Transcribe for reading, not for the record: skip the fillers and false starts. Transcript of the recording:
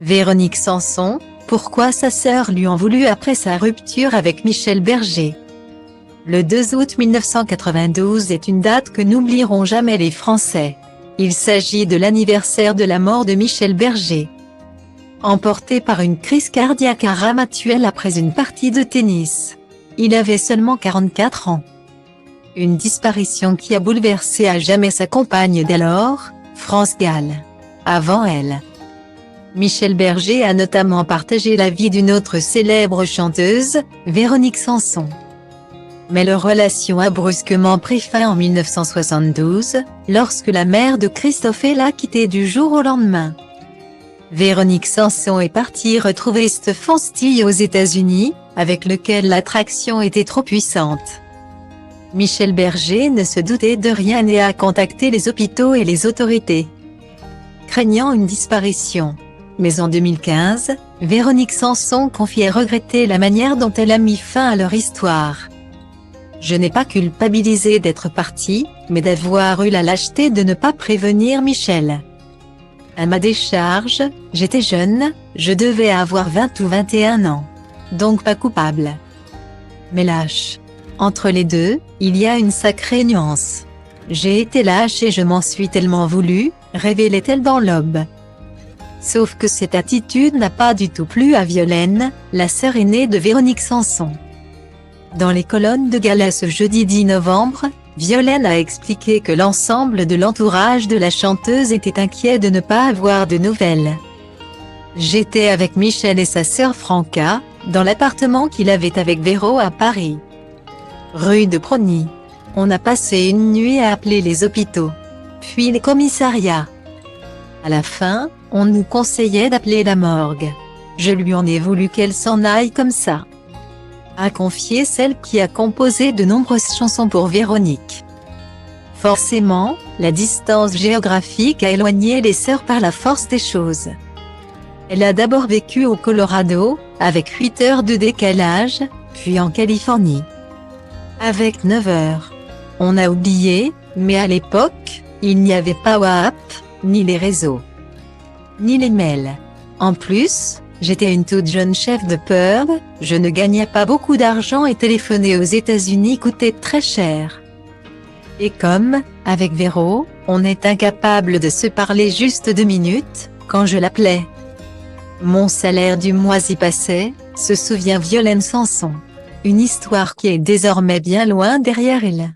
Véronique Sanson, pourquoi sa sœur lui en voulut après sa rupture avec Michel Berger. Le 2 août 1992 est une date que n'oublieront jamais les Français. Il s'agit de l'anniversaire de la mort de Michel Berger. Emporté par une crise cardiaque à Ramatuelle après une partie de tennis. Il avait seulement 44 ans. Une disparition qui a bouleversé à jamais sa compagne d'alors, France Gall. Avant elle, Michel Berger a notamment partagé la vie d'une autre célèbre chanteuse, Véronique Sanson. Mais leur relation a brusquement pris fin en 1972, lorsque la mère de Christophe l'a quitté du jour au lendemain. Véronique Sanson est partie retrouver Stéphane Stille aux États-Unis, avec lequel l'attraction était trop puissante. Michel Berger ne se doutait de rien et a contacté les hôpitaux et les autorités, craignant une disparition. Mais en 2015, Véronique Sanson confiait regretter la manière dont elle a mis fin à leur histoire. Je n'ai pas culpabilisé d'être partie, mais d'avoir eu la lâcheté de ne pas prévenir Michel. À ma décharge, j'étais jeune, je devais avoir 20 ou 21 ans. Donc pas coupable. Mais lâche. Entre les deux, il y a une sacrée nuance. J'ai été lâche et je m'en suis tellement voulu, révélait-elle dans l'Aube. Sauf que cette attitude n'a pas du tout plu à Violaine, la sœur aînée de Véronique Sanson. Dans les colonnes de Gala ce jeudi 10 novembre, Violaine a expliqué que l'ensemble de l'entourage de la chanteuse était inquiet de ne pas avoir de nouvelles. J'étais avec Michel et sa sœur Franca, dans l'appartement qu'il avait avec Véro à Paris, rue de Prony. On a passé une nuit à appeler les hôpitaux, puis les commissariats. À la fin, on nous conseillait d'appeler la morgue. Je lui en ai voulu qu'elle s'en aille comme ça, a confié celle qui a composé de nombreuses chansons pour Véronique. Forcément, la distance géographique a éloigné les sœurs par la force des choses. Elle a d'abord vécu au Colorado, avec 8 heures de décalage, puis en Californie, avec 9 heures. On a oublié, mais à l'époque, il n'y avait pas WhatsApp, ni les réseaux, ni les mails. En plus, j'étais une toute jeune chef de pub, je ne gagnais pas beaucoup d'argent et téléphoner aux États-Unis coûtait très cher. Et comme, avec Véro, on est incapable de se parler juste 2 minutes, quand je l'appelais, mon salaire du mois y passait, se souvient Violaine Sanson. Une histoire qui est désormais bien loin derrière elle.